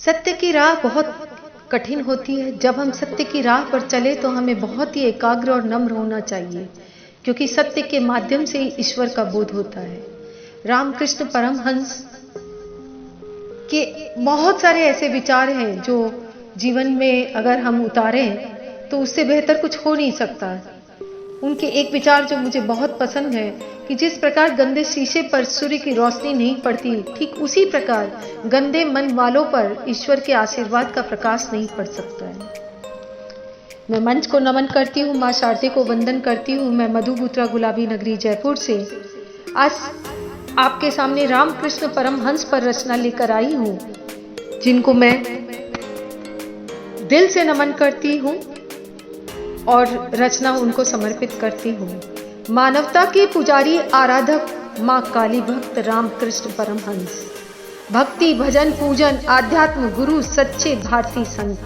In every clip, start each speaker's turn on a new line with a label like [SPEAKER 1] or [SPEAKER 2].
[SPEAKER 1] सत्य की राह बहुत कठिन होती है। जब हम सत्य की राह पर चले तो हमें बहुत ही एकाग्र और नम्र होना चाहिए, क्योंकि सत्य के माध्यम से ही ईश्वर का बोध होता है। रामकृष्ण परमहंस के बहुत सारे ऐसे विचार हैं जो जीवन में अगर हम उतारें तो उससे बेहतर कुछ हो नहीं सकता। उनके एक विचार जो मुझे बहुत पसंद है कि जिस प्रकार गंदे शीशे पर सूर्य की रोशनी नहीं पड़ती, ठीक उसी प्रकार गंदे मन वालों पर ईश्वर के आशीर्वाद का प्रकाश नहीं पड़ सकता है। मैं मंच को नमन करती हूँ, माँ शारदे को वंदन करती हूँ। मैं मधुबूत्रा गुलाबी नगरी जयपुर से आज आपके सामने रामकृष्ण परमहंस पर रचना लेकर आई हूँ, जिनको मैं दिल से नमन करती हूँ और रचना उनको समर्पित करती हूँ। मानवता के पुजारी आराधक माँ काली भक्त रामकृष्ण परमहंस, भक्ति भजन पूजन आध्यात्म गुरु सच्चे भारतीय संत,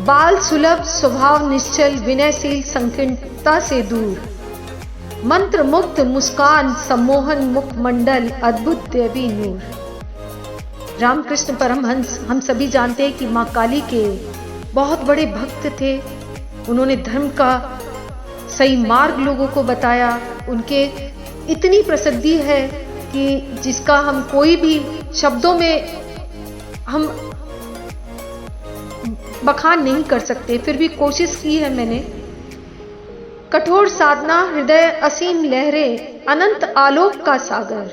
[SPEAKER 1] बाल सुलभ स्वभाव निश्चल विनयशील संकीर्णता से दूर, मंत्र मुक्त मुस्कान सम्मोहन मुखमंडल अद्भुत देवी नूर। रामकृष्ण परमहंस हम सभी जानते हैं कि माँ काली के बहुत बड़े भक्त थे। उन्होंने धर्म का सही मार्ग लोगों को बताया। उनके इतनी प्रसिद्धि है कि जिसका हम कोई भी शब्दों में हम बखान नहीं कर सकते, फिर भी कोशिश की है मैंने। कठोर साधना हृदय असीम लहरे अनंत आलोक का सागर,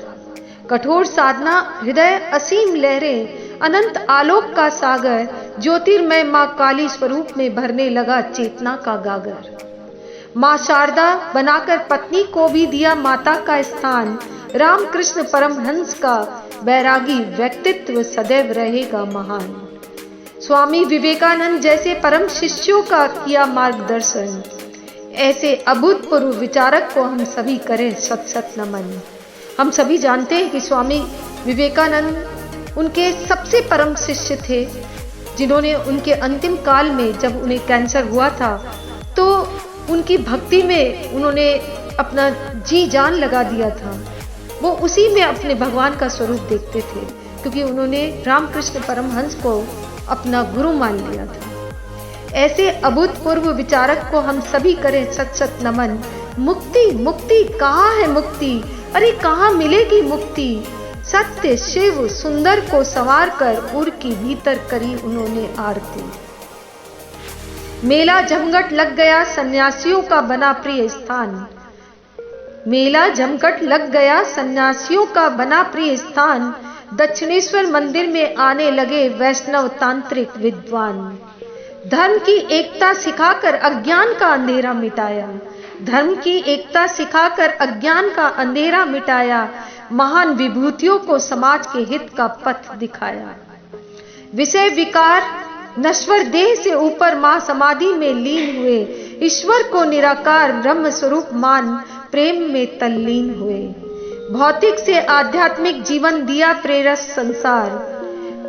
[SPEAKER 1] कठोर साधना हृदय असीम लहरे अनंत आलोक का सागर, ज्योतिर्मय माँ काली स्वरूप में भरने लगा चेतना का गागर। माँ शारदा बनाकर पत्नी को भी दिया माता का स्थान, रामकृष्ण परमहंस का बैरागी व्यक्तित्व सदैव रहेगा महान। स्वामी विवेकानंद जैसे परम शिष्यों का किया मार्गदर्शन, ऐसे अभूतपूर्व विचारक को हम सभी करें शत शत नमन। हम सभी जानते हैं कि स्वामी विवेकानंद उनके सबसे परम शिष्य थे, जिन्होंने उनके अंतिम काल में जब उन्हें कैंसर हुआ था तो उनकी भक्ति में उन्होंने अपना जी जान लगा दिया था। वो उसी में अपने भगवान का स्वरूप देखते थे, क्योंकि उन्होंने रामकृष्ण परमहंस को अपना गुरु मान लिया था। ऐसे अभूतपूर्व विचारक को हम सभी करें सत सत नमन। मुक्ति मुक्ति कहाँ है मुक्ति, अरे कहाँ मिलेगी मुक्ति। सत्य शिव सुंदर को संवार कर उर की भीतर करी उन्होंने आरती। मेला जमघट लग गया सन्यासियों का बना प्रिय स्थान, मेला जमघट लग गया सन्यासियों का बना प्रिय स्थान, दक्षिणेश्वर मंदिर में आने लगे वैष्णव तांत्रिक विद्वान। धर्म की एकता सिखाकर अज्ञान का अंधेरा मिटाया, धर्म की एकता सिखाकर अज्ञान का अंधेरा मिटाया, महान विभूतियों को समाज के हित का पथ दिखाया। विषय विकार नश्वर देह से ऊपर मां समाधि में लीन हुए, ईश्वर को निराकार ब्रह्म स्वरूप मान प्रेम में तल्लीन हुए। भौतिक से आध्यात्मिक जीवन दिया प्रेरक संसार,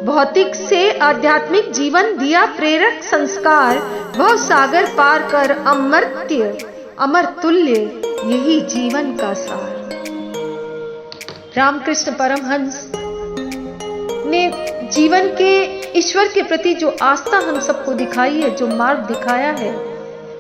[SPEAKER 1] भौतिक से आध्यात्मिक जीवन दिया प्रेरक संस्कार, भव सागर पार कर अमर्त्य अमर तुल्य यही जीवन का सार। रामकृष्ण परमहंस ने जीवन के ईश्वर के प्रति जो आस्था हम सबको दिखाई है, जो मार्ग दिखाया है,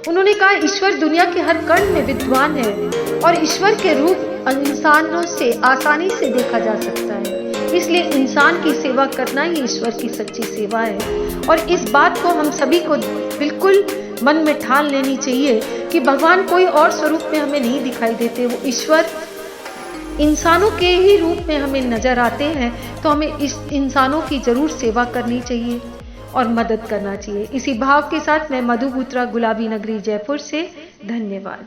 [SPEAKER 1] उन्होंने कहा ईश्वर दुनिया के हर कण में विद्वान है और ईश्वर के रूप इंसानों से आसानी से देखा जा सकता है। इसलिए इंसान की सेवा करना ही ईश्वर की सच्ची सेवा है। और इस बात को हम सभी को बिल्कुल मन में ठान लेनी चाहिए कि भगवान कोई और स्वरूप में हमें नहीं दिखाई देते, वो ईश्वर इंसानों के ही रूप में हमें नजर आते हैं। तो हमें इस इंसानों की जरूर सेवा करनी चाहिए और मदद करना चाहिए। इसी भाव के साथ मैं मधुबूत्रा गुलाबी नगरी जयपुर से धन्यवाद।